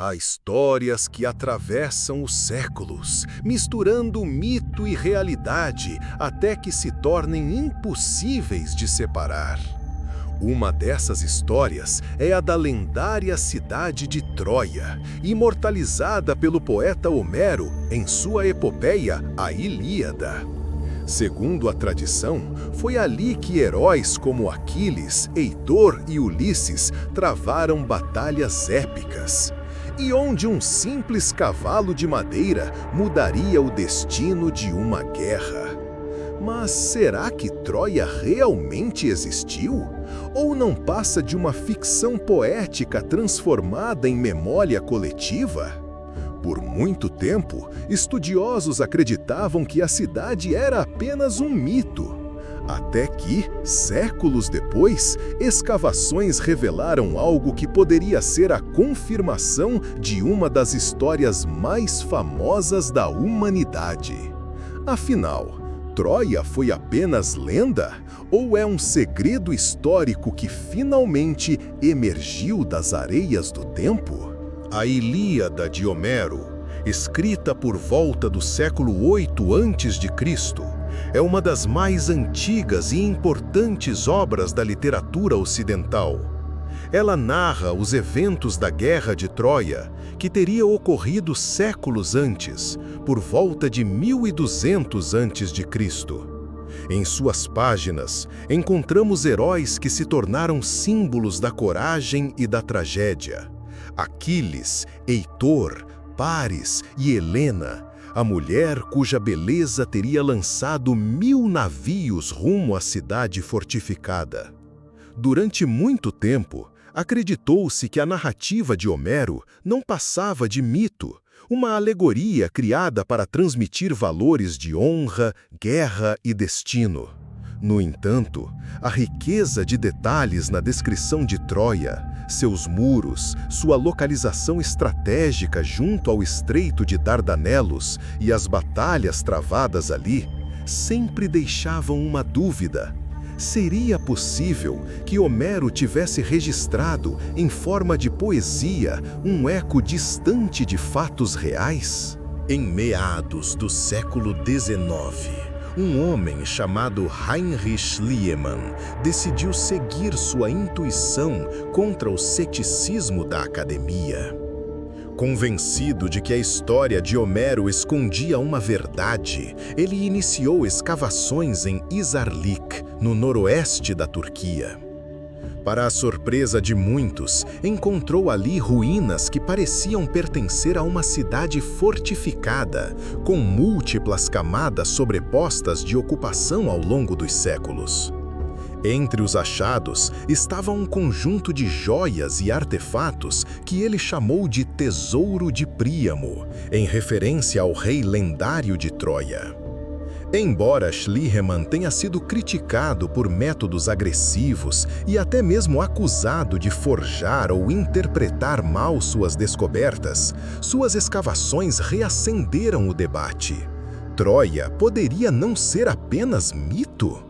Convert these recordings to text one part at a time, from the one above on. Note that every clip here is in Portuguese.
Há histórias que atravessam os séculos, misturando mito e realidade até que se tornem impossíveis de separar. Uma dessas histórias é a da lendária cidade de Troia, imortalizada pelo poeta Homero em sua epopeia, a Ilíada. Segundo a tradição, foi ali que heróis como Aquiles, Heitor e Ulisses travaram batalhas épicas, e onde um simples cavalo de madeira mudaria o destino de uma guerra. Mas será que Troia realmente existiu? Ou não passa de uma ficção poética transformada em memória coletiva? Por muito tempo, estudiosos acreditavam que a cidade era apenas um mito. Até que, séculos depois, escavações revelaram algo que poderia ser a confirmação de uma das histórias mais famosas da humanidade. Afinal, Troia foi apenas lenda? Ou é um segredo histórico que finalmente emergiu das areias do tempo? A Ilíada de Homero, escrita por volta do século 8 a.C., é uma das mais antigas e importantes obras da literatura ocidental. Ela narra os eventos da Guerra de Troia, que teria ocorrido séculos antes, por volta de 1200 a.C. Em suas páginas, encontramos heróis que se tornaram símbolos da coragem e da tragédia. Aquiles, Heitor, Paris e Helena, a mulher cuja beleza teria lançado 1000 navios rumo à cidade fortificada. Durante muito tempo, acreditou-se que a narrativa de Homero não passava de mito, uma alegoria criada para transmitir valores de honra, guerra e destino. No entanto, a riqueza de detalhes na descrição de Troia, seus muros, sua localização estratégica junto ao Estreito de Dardanelos e as batalhas travadas ali, sempre deixavam uma dúvida. Seria possível que Homero tivesse registrado, em forma de poesia, um eco distante de fatos reais? Em meados do século XIX, um homem chamado Heinrich Schliemann decidiu seguir sua intuição contra o ceticismo da academia. Convencido de que a história de Homero escondia uma verdade, ele iniciou escavações em Izarlik, no noroeste da Turquia. Para a surpresa de muitos, encontrou ali ruínas que pareciam pertencer a uma cidade fortificada, com múltiplas camadas sobrepostas de ocupação ao longo dos séculos. Entre os achados estava um conjunto de joias e artefatos que ele chamou de Tesouro de Príamo, em referência ao rei lendário de Troia. Embora Schliemann tenha sido criticado por métodos agressivos e até mesmo acusado de forjar ou interpretar mal suas descobertas, suas escavações reacenderam o debate. Troia poderia não ser apenas mito?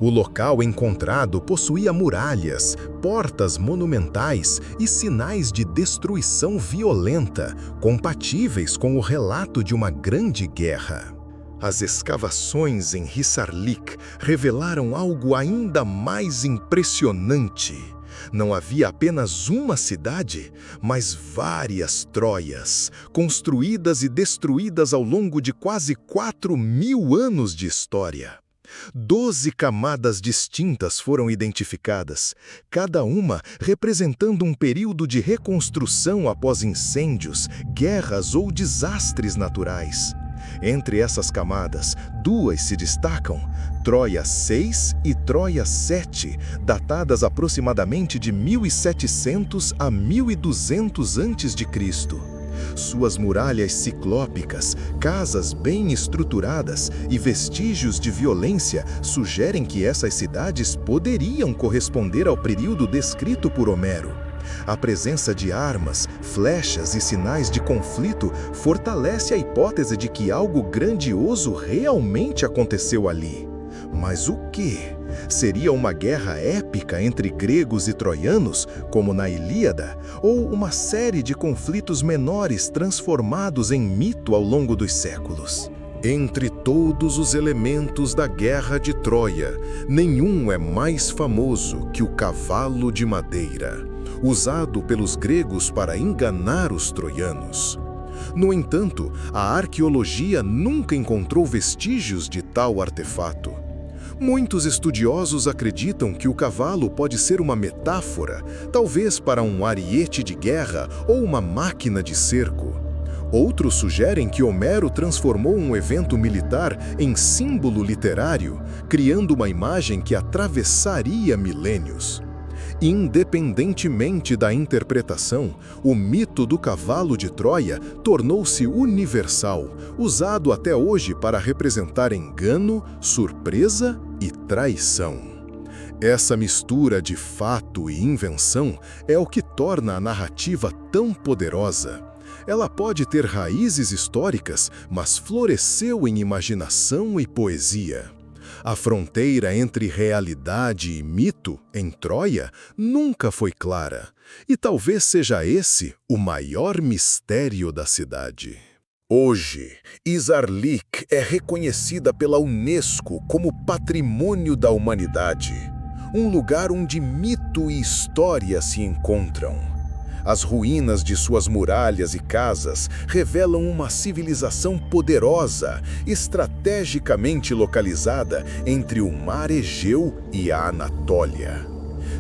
O local encontrado possuía muralhas, portas monumentais e sinais de destruição violenta, compatíveis com o relato de uma grande guerra. As escavações em Hisarlik revelaram algo ainda mais impressionante. Não havia apenas uma cidade, mas várias Troias, construídas e destruídas ao longo de quase 4000 anos de história. 12 camadas distintas foram identificadas, cada uma representando um período de reconstrução após incêndios, guerras ou desastres naturais. Entre essas camadas, duas se destacam, Troia 6 e Troia 7, datadas aproximadamente de 1700 a 1200 a.C. Suas muralhas ciclópicas, casas bem estruturadas e vestígios de violência sugerem que essas cidades poderiam corresponder ao período descrito por Homero. A presença de armas, flechas e sinais de conflito fortalece a hipótese de que algo grandioso realmente aconteceu ali. Mas o quê? Seria uma guerra épica entre gregos e troianos, como na Ilíada, ou uma série de conflitos menores transformados em mito ao longo dos séculos? Entre todos os elementos da Guerra de Troia, nenhum é mais famoso que o cavalo de madeira, usado pelos gregos para enganar os troianos. No entanto, a arqueologia nunca encontrou vestígios de tal artefato. Muitos estudiosos acreditam que o cavalo pode ser uma metáfora, talvez para um ariete de guerra ou uma máquina de cerco. Outros sugerem que Homero transformou um evento militar em símbolo literário, criando uma imagem que atravessaria milênios. Independentemente da interpretação, o mito do cavalo de Troia tornou-se universal, usado até hoje para representar engano, surpresa e traição. Essa mistura de fato e invenção é o que torna a narrativa tão poderosa. Ela pode ter raízes históricas, mas floresceu em imaginação e poesia. A fronteira entre realidade e mito, em Troia, nunca foi clara, e talvez seja esse o maior mistério da cidade. Hoje, Izarlik é reconhecida pela Unesco como Patrimônio da Humanidade, um lugar onde mito e história se encontram. As ruínas de suas muralhas e casas revelam uma civilização poderosa, estrategicamente localizada entre o mar Egeu e a Anatólia.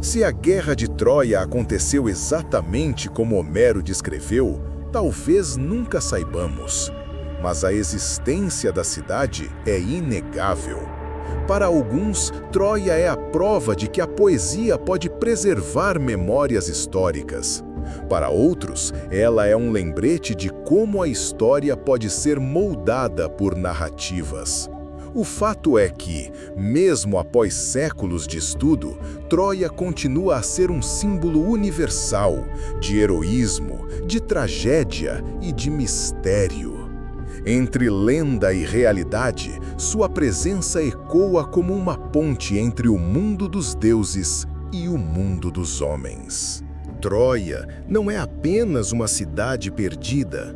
Se a Guerra de Troia aconteceu exatamente como Homero descreveu, talvez nunca saibamos. Mas a existência da cidade é inegável. Para alguns, Troia é a prova de que a poesia pode preservar memórias históricas. Para outros, ela é um lembrete de como a história pode ser moldada por narrativas. O fato é que, mesmo após séculos de estudo, Troia continua a ser um símbolo universal de heroísmo, de tragédia e de mistério. Entre lenda e realidade, sua presença ecoa como uma ponte entre o mundo dos deuses e o mundo dos homens. Troia não é apenas uma cidade perdida.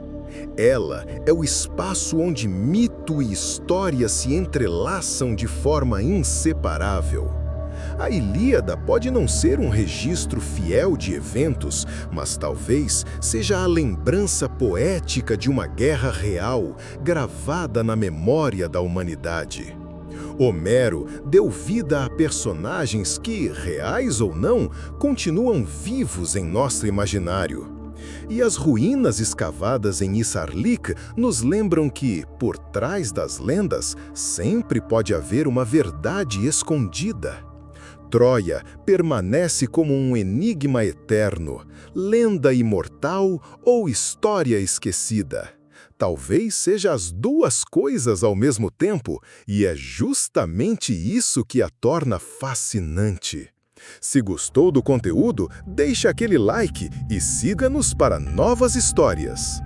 Ela é o espaço onde mito e história se entrelaçam de forma inseparável. A Ilíada pode não ser um registro fiel de eventos, mas talvez seja a lembrança poética de uma guerra real, gravada na memória da humanidade. Homero deu vida a personagens que, reais ou não, continuam vivos em nosso imaginário. E as ruínas escavadas em Izarlik nos lembram que, por trás das lendas, sempre pode haver uma verdade escondida. Troia permanece como um enigma eterno, lenda imortal ou história esquecida. Talvez seja as duas coisas ao mesmo tempo, e é justamente isso que a torna fascinante. Se gostou do conteúdo, deixe aquele like e siga-nos para novas histórias.